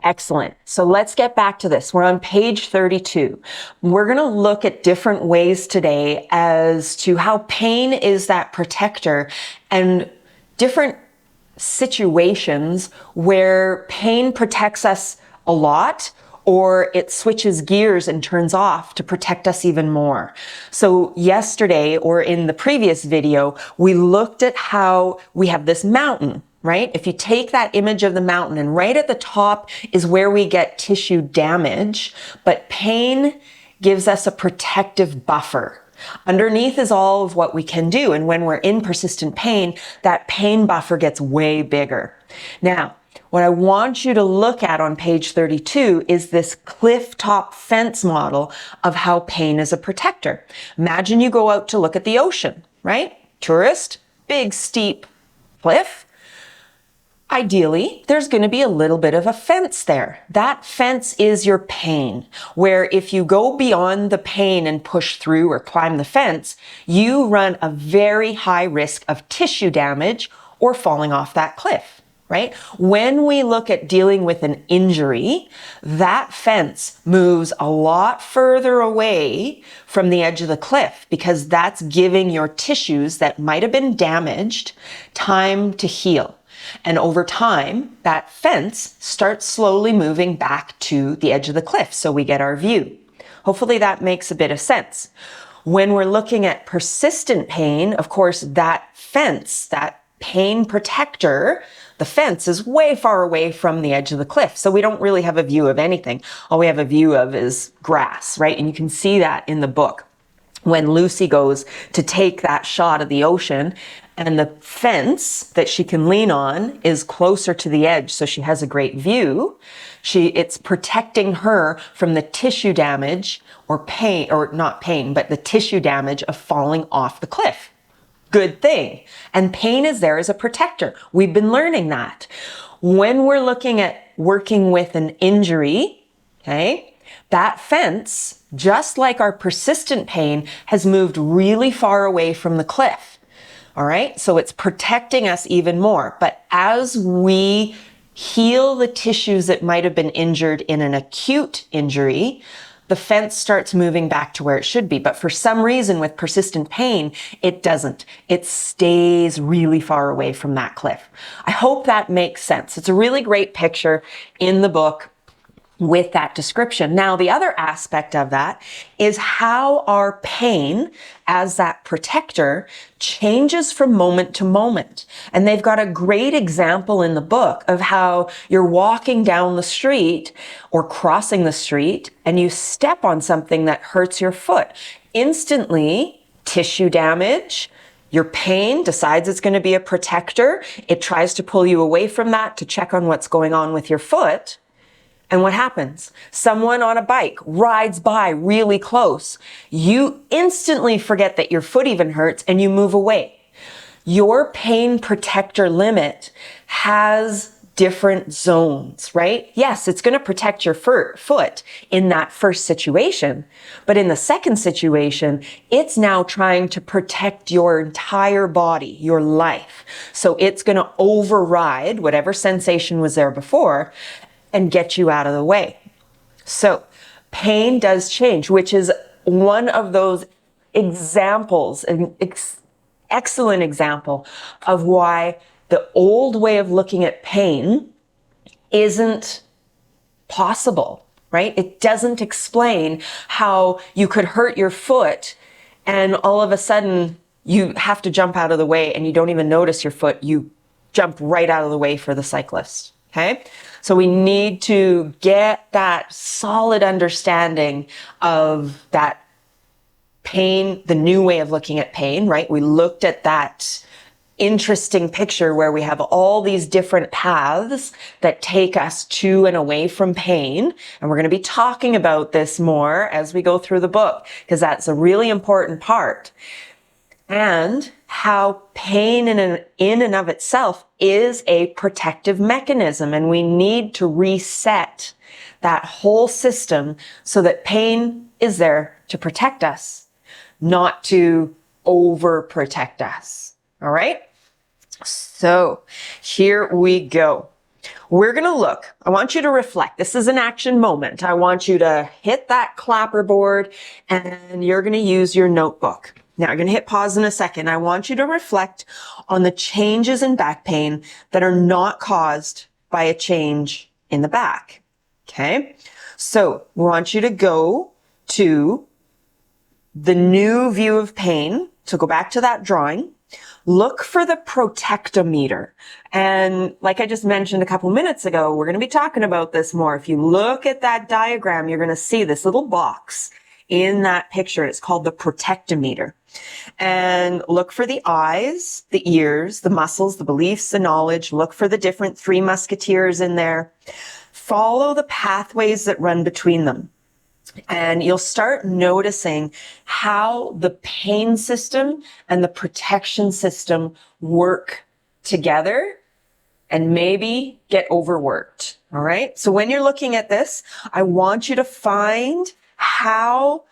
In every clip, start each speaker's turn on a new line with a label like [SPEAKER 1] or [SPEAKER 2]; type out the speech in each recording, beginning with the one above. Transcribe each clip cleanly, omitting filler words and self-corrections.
[SPEAKER 1] Excellent. So let's get back to this. We're on page 32. We're going to look at different ways today as to how pain is that protector and different situations where pain protects us a lot or it switches gears and turns off to protect us even more. So yesterday, or in the previous video, we looked at how we have this mountain, right? If you take that image of the mountain and right at the top is where we get tissue damage, but pain gives us a protective buffer. Underneath is all of what we can do. And when we're in persistent pain, that pain buffer gets way bigger. Now, what I want you to look at on page 32 is this cliff top fence model of how pain is a protector. Imagine you go out to look at the ocean, right? Tourist, big steep cliff. Ideally, there's going to be a little bit of a fence there. That fence is your pain, where if you go beyond the pain and push through or climb the fence, you run a very high risk of tissue damage or falling off that cliff, right? When we look at dealing with an injury, that fence moves a lot further away from the edge of the cliff because that's giving your tissues that might have been damaged time to heal. And over time, that fence starts slowly moving back to the edge of the cliff so we get our view. Hopefully that makes a bit of sense. When we're looking at persistent pain, of course, that fence, that pain protector, the fence is way far away from the edge of the cliff. So we don't really have a view of anything. All we have a view of is grass, right? And you can see that in the book. When Lucy goes to take that shot of the ocean and the fence that she can lean on is closer to the edge so she has a great view, it's protecting her from the tissue damage or pain, or not pain, but the tissue damage of falling off the cliff. Good thing. And pain is there as a protector. We've been learning that. When we're looking at working with an injury, okay, that fence, just like our persistent pain, has moved really far away from the cliff. All right, so it's protecting us even more. But as we heal the tissues that might have been injured in an acute injury, the fence starts moving back to where it should be. But for some reason with persistent pain, it doesn't. It stays really far away from that cliff. I hope that makes sense. It's a really great picture in the book with that description. Now, the other aspect of that is how our pain as that protector changes from moment to moment. And they've got a great example in the book of how you're walking down the street or crossing the street and you step on something that hurts your foot. Instantly, tissue damage. Your pain decides it's going to be a protector. It tries to pull you away from that to check on what's going on with your foot. And what happens? Someone on a bike rides by really close. You instantly forget that your foot even hurts and you move away. Your pain protector limit has different zones, right? Yes, it's going to protect your foot in that first situation, but in the second situation, it's now trying to protect your entire body, your life. So it's going to override whatever sensation was there before and get you out of the way. So pain does change, which is one of those examples, an excellent example of why the old way of looking at pain isn't possible, right? It doesn't explain how you could hurt your foot and all of a sudden you have to jump out of the way and you don't even notice your foot. You jump right out of the way for the cyclist. Okay. So we need to get that solid understanding of that pain, the new way of looking at pain, right? We looked at that interesting picture where we have all these different paths that take us to and away from pain. And we're going to be talking about this more as we go through the book, because that's a really important part. And how pain in and of itself is a protective mechanism, and we need to reset that whole system so that pain is there to protect us, not to overprotect us. All right? So here we go. we're going to look. I want you to reflect. This is an action moment. I want you to hit that clapperboard and you're going to use your notebook. Now you're going to hit pause in a second. I want you to reflect on the changes in back pain that are not caused by a change in the back. Okay. So we want you to go to the new view of pain. So go back to that drawing. Look for the protectometer. And like I just mentioned a couple minutes ago, we're going to be talking about this more. If you look at that diagram, you're going to see this little box in that picture. It's called the protectometer. And look for the eyes, the ears, the muscles, the beliefs, the knowledge. Look for the different three musketeers in there. Follow the pathways that run between them. And you'll start noticing how the pain system and the protection system work together and maybe get overworked. All right. So when you're looking at this, I want you to find how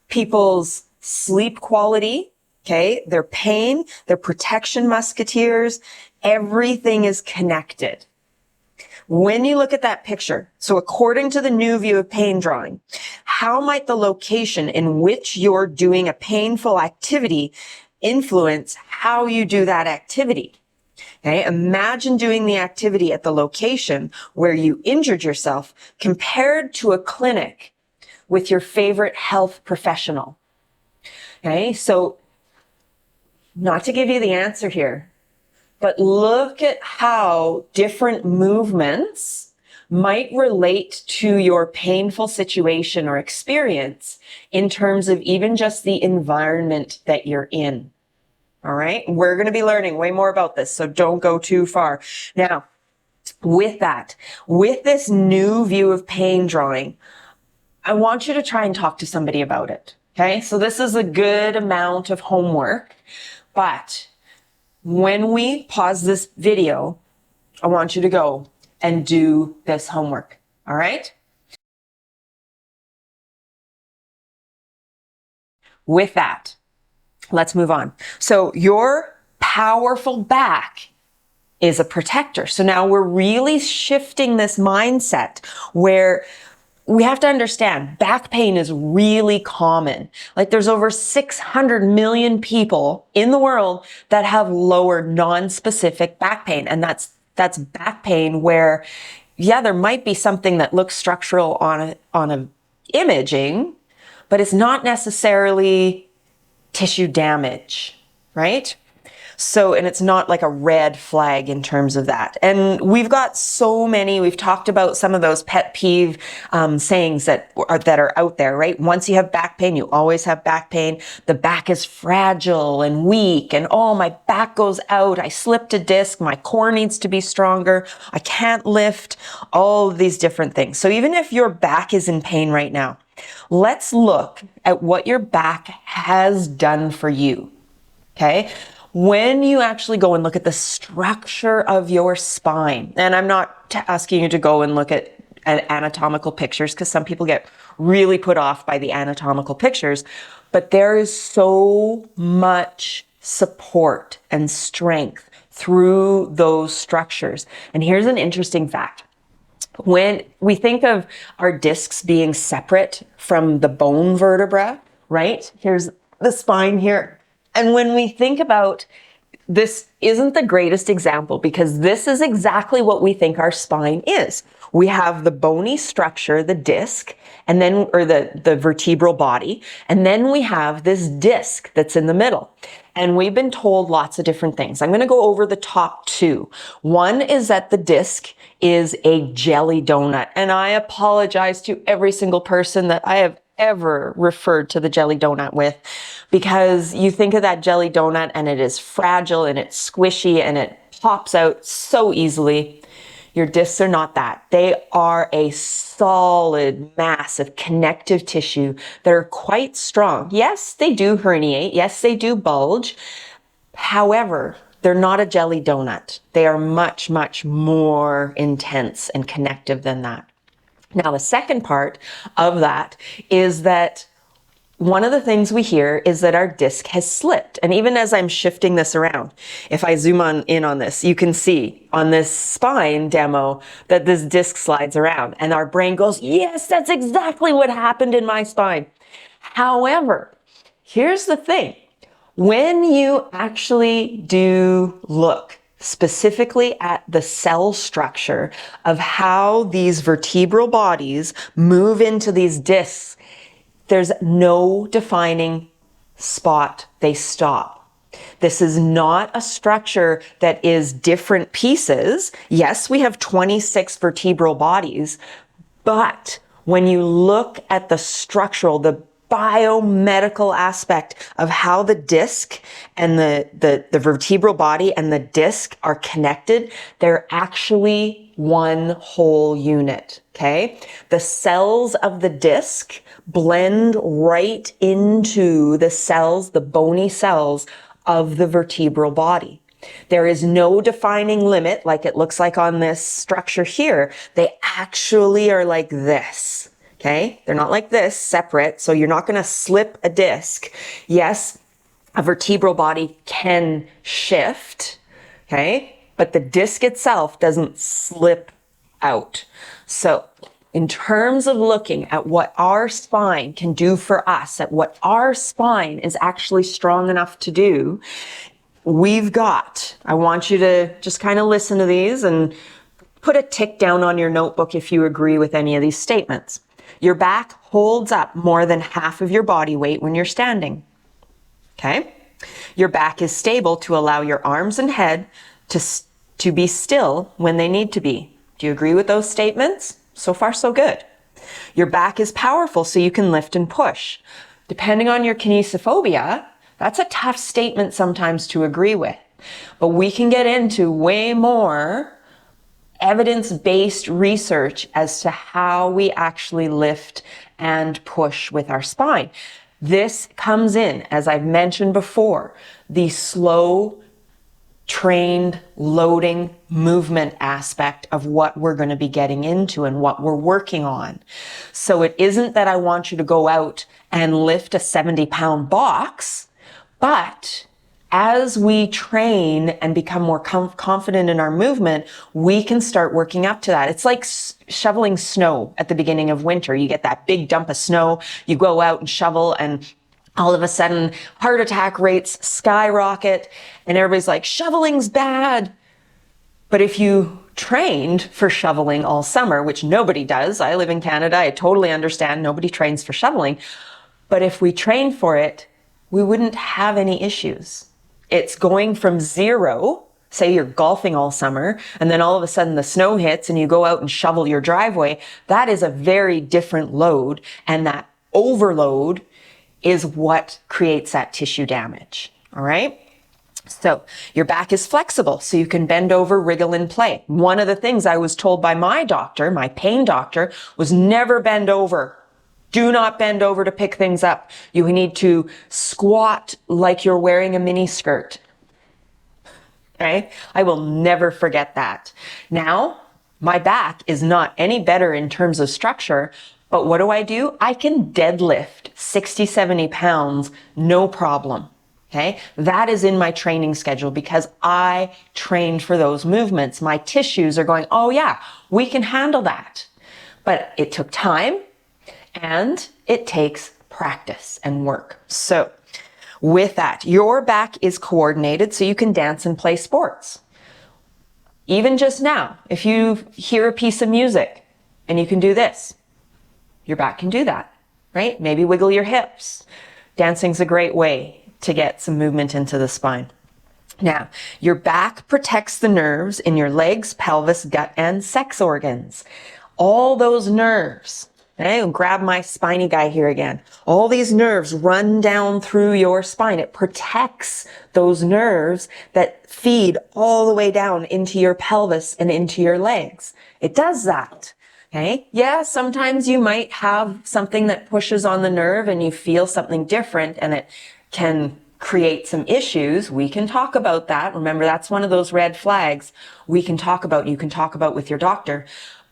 [SPEAKER 1] people's sleep quality, okay, their pain, their protection musketeers, everything is connected. When you look at that picture, so according to the new view of pain drawing, how might the location in which you're doing a painful activity influence how you do that activity? Okay, imagine doing the activity at the location where you injured yourself compared to a clinic with your favorite health professional. Okay, so not to give you the answer here, but look at how different movements might relate to your painful situation or experience in terms of even just the environment that you're in. All right. We're going to be learning way more about this, so don't go too far. Now, with that, with this new view of pain drawing, I want you to try and talk to somebody about it. Okay. So this is a good amount of homework, but when we pause this video, I want you to go and do this homework. All right? With that, let's move on. So your powerful back is a protector. So now we're really shifting this mindset where we have to understand back pain is really common. Like there's over 600 million people in the world that have lower non-specific back pain. And that's back pain where, yeah, there might be something that looks structural on a imaging, but it's not necessarily tissue damage, right? So, and it's not like a red flag in terms of that. And we've got so many, we've talked about some of those pet peeve sayings that are out there, right? Once you have back pain, you always have back pain. The back is fragile and weak and oh, my back goes out. I slipped a disc. My core needs to be stronger. I can't lift, all of these different things. So even if your back is in pain right now, let's look at what your back has done for you. Okay. When you actually go and look at the structure of your spine, and I'm not asking you to go and look at anatomical pictures because some people get really put off by the anatomical pictures, but there is so much support and strength through those structures. And here's an interesting fact. When we think of our discs being separate from the bone vertebra, right? Here's the spine here. And when we think about this, isn't the greatest example because this is exactly what we think our spine is. We have the bony structure, the disc, and then, or the vertebral body, and then we have this disc that's in the middle. And we've been told lots of different things. I'm going to go over the top two. One is that the disc is a jelly donut. And I apologize to every single person that I have ever referred to the jelly donut with, because you think of that jelly donut and it is fragile and it's squishy and it pops out so easily. Your discs are not that. They are a solid mass of connective tissue that are quite strong. Yes, they do herniate. Yes, they do bulge. However, they're not a jelly donut. They are much, much more intense and connective than that. Now, the second part of that is that one of the things we hear is that our disc has slipped. And even as I'm shifting this around, if I zoom in on this, you can see on this spine demo that this disc slides around and our brain goes, yes, that's exactly what happened in my spine. However, here's the thing. When you actually do look specifically at the cell structure of how these vertebral bodies move into these discs, there's no defining spot they stop. This is not a structure that is different pieces. Yes, we have 26 vertebral bodies, but when you look at the structural, the biomedical aspect of how the disc and the vertebral body and the disc are connected, they're actually one whole unit, okay? The cells of the disc blend right into the cells, the bony cells of the vertebral body. There is no defining limit like it looks like on this structure here. They actually are like this. Okay, they're not like this, separate, so you're not going to slip a disc. Yes, a vertebral body can shift, okay, but the disc itself doesn't slip out. So in terms of looking at what our spine can do for us, at what our spine is actually strong enough to do, I want you to just kind of listen to these and put a tick down on your notebook if you agree with any of these statements. Your back holds up more than half of your body weight when you're standing. Okay? Your back is stable to allow your arms and head to be still when they need to be. Do you agree with those statements? So far, so good. Your back is powerful so you can lift and push. Depending on your kinesiophobia, that's a tough statement sometimes to agree with. But we can get into way more evidence-based research as to how we actually lift and push with our spine. This comes in, as I've mentioned before, the slow, trained, loading movement aspect of what we're going to be getting into and what we're working on. So it isn't that I want you to go out and lift a 70-pound box, but as we train and become more confident in our movement, we can start working up to that. It's like shoveling snow at the beginning of winter. You get that big dump of snow, you go out and shovel, and all of a sudden heart attack rates skyrocket and everybody's like, shoveling's bad. But if you trained for shoveling all summer, which nobody does, I live in Canada, I totally understand nobody trains for shoveling. But if we trained for it, we wouldn't have any issues. It's going from zero, say you're golfing all summer, and then all of a sudden the snow hits and you go out and shovel your driveway. That is a very different load, and that overload is what creates that tissue damage, all right? So your back is flexible, so you can bend over, wriggle, and play. One of the things I was told by my doctor, my pain doctor, was never bend over. Do not bend over to pick things up. You need to squat like you're wearing a mini skirt. Okay? I will never forget that. Now, my back is not any better in terms of structure, but what do? I can deadlift 60, 70 pounds, no problem. Okay? That is in my training schedule because I trained for those movements. My tissues are going, oh yeah, we can handle that. But it took time. And it takes practice and work. So with that, your back is coordinated so you can dance and play sports. Even just now, if you hear a piece of music and you can do this, your back can do that, right? Maybe wiggle your hips. Dancing's a great way to get some movement into the spine. Now, your back protects the nerves in your legs, pelvis, gut, and sex organs. All those nerves. Okay, I'll grab my spiny guy here again. All these nerves run down through your spine. It protects those nerves that feed all the way down into your pelvis and into your legs. It does that. Okay. Yeah, sometimes you might have something that pushes on the nerve and you feel something different and it can create some issues. We can talk about that. Remember, that's one of those red flags you can talk about with your doctor.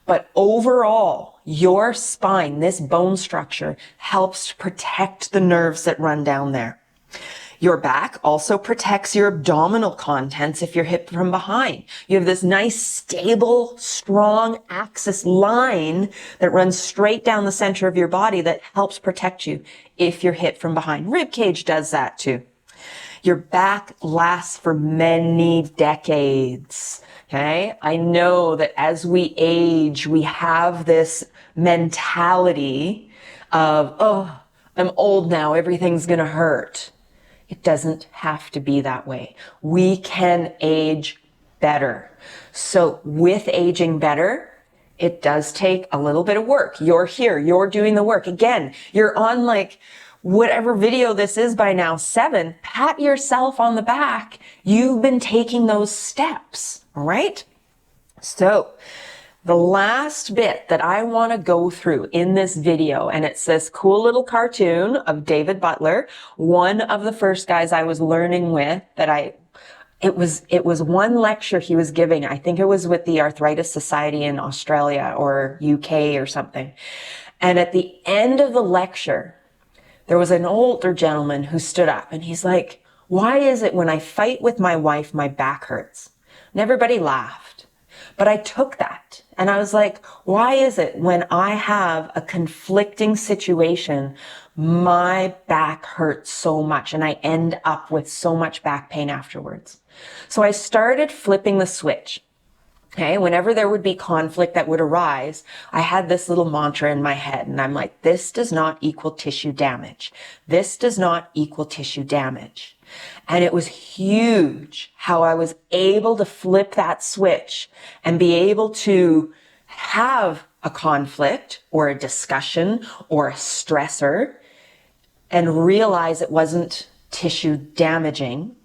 [SPEAKER 1] But overall, your spine, this bone structure, helps to protect the nerves that run down there. Your back also protects your abdominal contents if you're hit from behind. You have this nice, stable, strong axis line that runs straight down the center of your body that helps protect you if you're hit from behind. Rib cage does that too. Your back lasts for many decades. Okay. I know that as we age, we have this mentality of, oh, I'm old now, everything's going to hurt. It doesn't have to be that way. We can age better. So with aging better, it does take a little bit of work. You're here, you're doing the work. Again, you're on like whatever video this is by now, 7, pat yourself on the back. You've been taking those steps, all right? So the last bit that I want to go through in this video, and it's this cool little cartoon of David Butler, one of the first guys I was learning with that it was one lecture he was giving. I think it was with the Arthritis Society in Australia or UK or something. And at the end of the lecture, there was an older gentleman who stood up and he's like, why is it when I fight with my wife, my back hurts? And everybody laughed. But I took that and I was like, why is it when I have a conflicting situation, my back hurts so much and I end up with so much back pain afterwards? So I started flipping the switch. Okay, whenever there would be conflict that would arise, I had this little mantra in my head and I'm like, this does not equal tissue damage. This does not equal tissue damage. And it was huge how I was able to flip that switch and be able to have a conflict or a discussion or a stressor and realize it wasn't tissue damaging.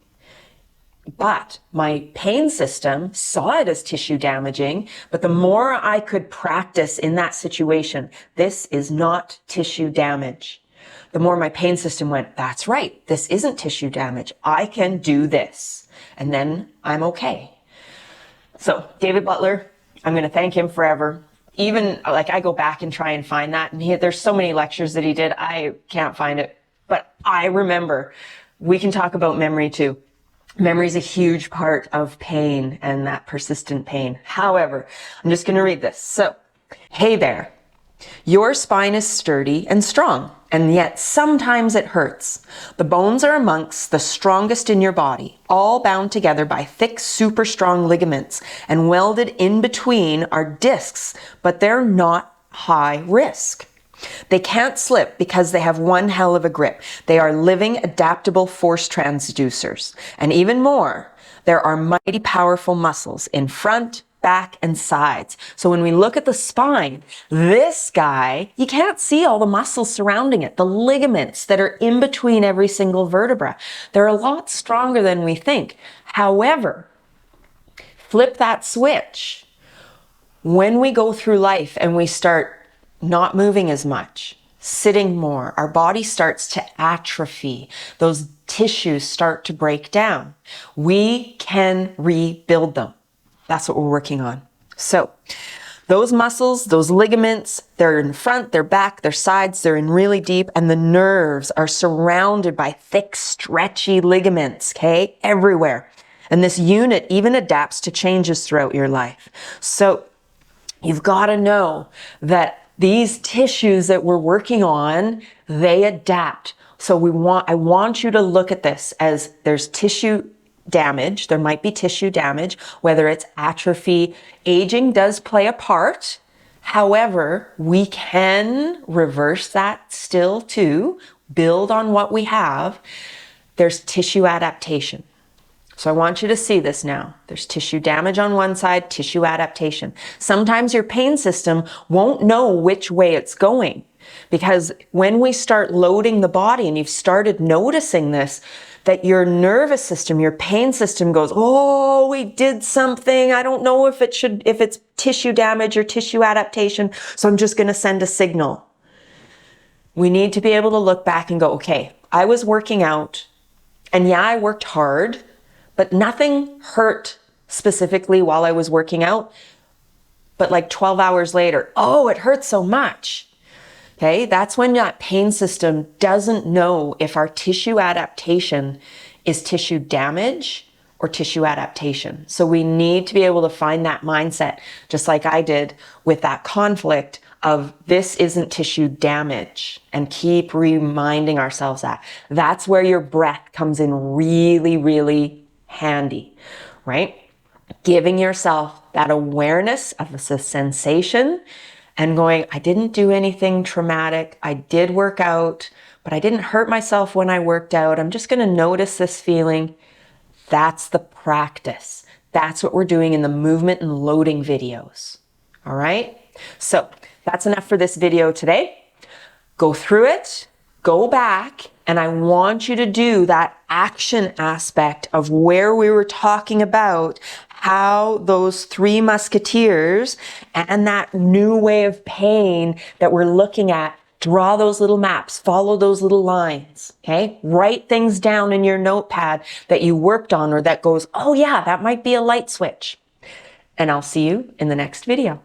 [SPEAKER 1] But my pain system saw it as tissue damaging, but the more I could practice in that situation, this is not tissue damage, the more my pain system went, that's right, this isn't tissue damage. I can do this. And then I'm okay. So David Butler, I'm going to thank him forever. Even like I go back and try and find that. And there's so many lectures that he did. I can't find it, but I remember. We can talk about memory too. Memory is a huge part of pain and that persistent pain. However, I'm just going to read this. So, hey there. Your spine is sturdy and strong, and yet sometimes it hurts. The bones are amongst the strongest in your body, all bound together by thick, super strong ligaments, and welded in between are discs, but they're not high risk. They can't slip because they have one hell of a grip. They are living, adaptable force transducers. And even more, there are mighty powerful muscles in front, back, and sides. So when we look at the spine, this guy, you can't see all the muscles surrounding it, the ligaments that are in between every single vertebra. They're a lot stronger than we think. However, flip that switch. When we go through life and we start not moving as much, sitting more, our body starts to atrophy. Those tissues start to break down. We can rebuild them. That's what we're working on. So those muscles, those ligaments, they're in front, they're back, they're sides, they're in really deep, and the nerves are surrounded by thick, stretchy ligaments, okay, everywhere. And this unit even adapts to changes throughout your life. So you've got to know that these tissues that we're working on, they adapt. So I want you to look at this as there's tissue damage. There might be tissue damage, whether it's atrophy. Aging does play a part. However, we can reverse that still too, build on what we have. There's tissue adaptation. So I want you to see this now. There's tissue damage on one side, tissue adaptation. Sometimes your pain system won't know which way it's going, because when we start loading the body, and you've started noticing this, that your nervous system, your pain system goes, oh, we did something. I don't know if it's tissue damage or tissue adaptation. So I'm just going to send a signal. We need to be able to look back and go, okay, I was working out and yeah, I worked hard, but nothing hurt specifically while I was working out. but like 12 hours later, oh, it hurts so much. Okay, that's when that pain system doesn't know if our tissue adaptation is tissue damage or tissue adaptation. So we need to be able to find that mindset, just like I did with that conflict of this isn't tissue damage, and keep reminding ourselves that. That's where your breath comes in really, really handy, right? Giving yourself that awareness of the sensation and going, I didn't do anything traumatic. I did work out, but I didn't hurt myself when I worked out. I'm just going to notice this feeling. That's the practice. That's what we're doing in the movement and loading videos. All right. So that's enough for this video today. Go through it, go back, and I want you to do that action aspect of where we were talking about how those three musketeers and that new way of pain that we're looking at, draw those little maps, follow those little lines, okay? Write things down in your notepad that you worked on or that goes, oh yeah, that might be a light switch. And I'll see you in the next video.